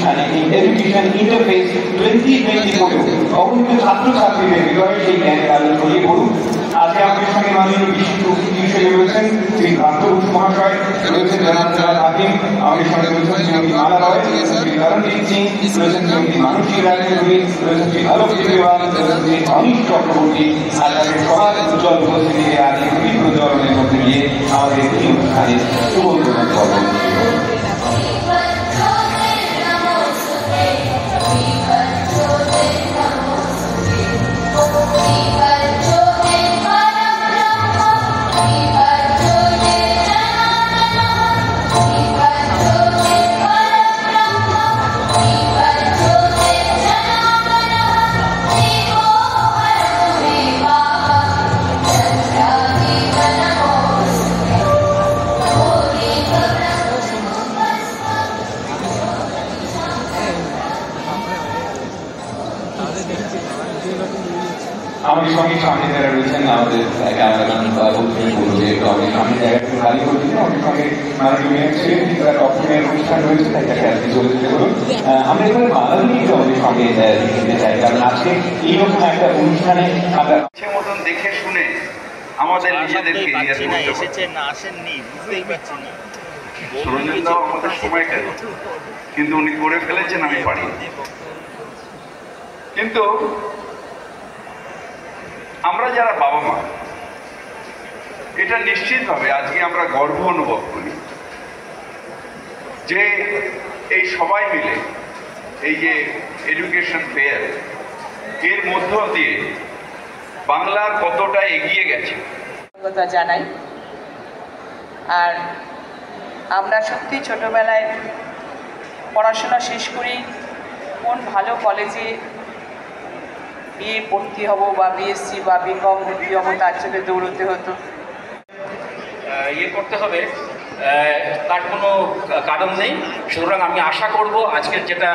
অনুষ্ঠানে education interface 2024 অবনীত ছাত্রছাত্রীদের হৃদয়ে সেই জ্ঞানের আলো ছড়িয়ে পড়ুক। আজকে আমাদের সঙ্গে মাননীয় বিশিষ্ট অতিথি হিসেবে রয়েছেন শ্রী ভ্রান্ত ঘোষ মহাশয়, রয়েছেন জনাব হাকিম, আমাদের সঙ্গে রয়েছেন শ্রীমতী মালা রয়, শ্রী করণজিৎ সিং, রয়েছেন শ্রীমতী মানসী রায়চৌধুরী, রয়েছেন শ্রী আলোক দেওয়াল, রয়েছেন শ্রী অনিশ চক্রবর্তী। আর তাদের সবার উজ্জ্বল উপস্থিতিতে আজ এই প্রচলনের মধ্যে দিয়ে আমাদের এই অনুষ্ঠানে শুভ উদ্বোধন পর্ব অনুষ্ঠিত হল। আমাদের সঙ্গে সামনে যারা রয়েছেন আমাদের ক্যামেরাম্যান বলবো যে আমাদের সামনে জায়গাটা খালি করছি না, আমাদের সঙ্গে মাননীয় মেয়র ছিলেন, অপশনের অনুষ্ঠান রয়েছে, তাই তাকে আজকে চলে যেতে হলো। আমরা এখানে বাঙালিকে আমাদের সঙ্গে দিতে চাই, কারণ আজকে এইরকম একটা অনুষ্ঠানে আমরা মতন দেখে শুনে আমাদের নিজেদেরকে এসেছেন না আসেননি বুঝতেই পারছি না। সরঞ্জামদাও আমাদের সময় গেল, কিন্তু উনি করে ফেলেছেন, আমি পারি। কিন্তু আমরা যারা বাবা মা, এটা নিশ্চিতভাবে আজকে আমরা গর্ব অনুভব করি যে এই সবাই মিলে এই যে এডুকেশন ফেয়ার, এর মধ্য দিয়ে বাংলার কতটা এগিয়ে গেছে জানাই। আর আমরা সত্যি ছোটবেলায় পড়াশোনা শেষ করি কোন ভালো কলেজে বিএ ভর্তি হব বা বিএসসি বা বিকম ভর্তি হবো, তার জন্য দৌড়তে হতো। ইয়ে করতে হবে, তার কোনো কারণ নেই। সুতরাং আমি আশা করব আজকের যেটা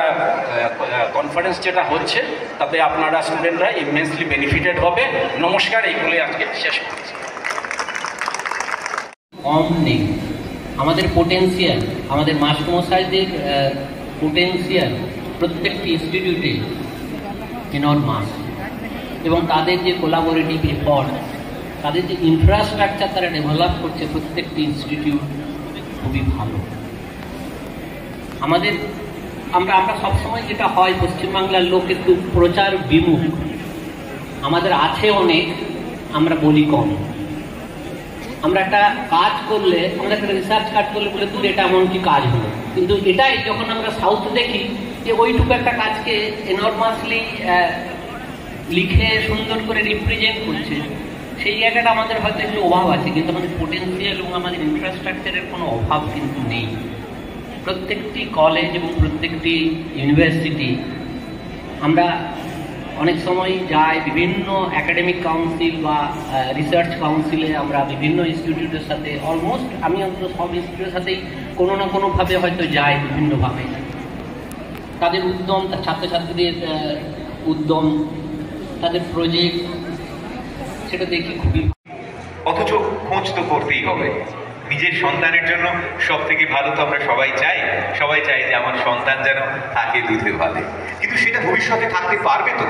কনফারেন্স যেটা হচ্ছে তাতে আপনারা স্টুডেন্টরা ইমেন্সলি বেনিফিটেড হবে। নমস্কার, এইগুলি আজকে শেষ করছি। কম নেই আমাদের পোটেন্সিয়াল, আমাদের মাস্টারমশাইদের পোটেন্সিয়াল প্রত্যেকটি ইনস্টিটিউটে এনরমাস, এবং তাদের যে কোলাবোরেটিভ এফর্ট, তাদের যে ইনফ্রাস্ট্রাকচার তারা ডেভেলপ করছে প্রত্যেকটি ইনস্টিটিউট খুবই ভালো। আমরা সবসময় যেটা হয়, পশ্চিমবাংলার লোক একটু প্রচার বিমুখ, আমাদের আছে অনেক, আমরা বলি কম। আমরা একটা কাজ করলে, আমরা একটা রিসার্চ কাজ করলে বলে তুই এটা এমন কি কাজ হলো, কিন্তু এটাই যখন আমরা সাউথ দেখি যে ওইটুকু একটা কাজকে এনরমাসলি লিখে সুন্দর করে রিপ্রেজেন্ট করছে, সেই জায়গাটা আমাদের হয়তো একটু অভাব আছে। কিন্তু আমাদের পোটেন্সিয়াল এবং আমাদের ইনফ্রাস্ট্রাকচারের কোনো অভাব কিন্তু নেই। প্রত্যেকটি কলেজ এবং প্রত্যেকটি ইউনিভার্সিটি, আমরা অনেক সময় যাই বিভিন্ন একাডেমিক কাউন্সিল বা রিসার্চ কাউন্সিলে, আমরা বিভিন্ন ইনস্টিটিউটের সাথে, অলমোস্ট আমি অন্তত সব ইনস্টিটিউটের সাথেই কোনো না কোনোভাবে হয়তো যাই, বিভিন্নভাবে। তাদের উদ্যম, ছাত্রছাত্রীদের উদ্যম, তাদের প্রজেক্ট, সেটা দেখি খুবই। অথচ খোঁজ তো করতেই হবে নিজের সন্তানের জন্য। সব থেকে ভালো তো আমরা সবাই চাই যে আমার সন্তান যেন থাকে দুধে ভালে, কিন্তু সেটা ভবিষ্যতে থাকতে পারবে তো?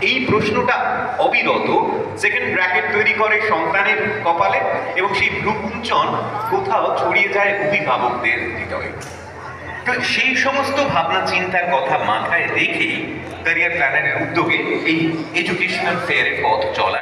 এই প্রশ্নটা অবিরত সেকেন্ড ব্র্যাকেট তৈরি করে সন্তানের কপালে, এবং সেই ভ্রুকুঞ্চন কোথাও ছড়িয়ে যায় অভিভাবকদের হৃদয়ে। তো সেই সমস্ত ভাবনা চিন্তার কথা মাথায় রেখেই ক্যারিয়ার প্ল্যানারের উদ্যোগে এই এডুকেশনাল ফেয়ারের পথ চলা।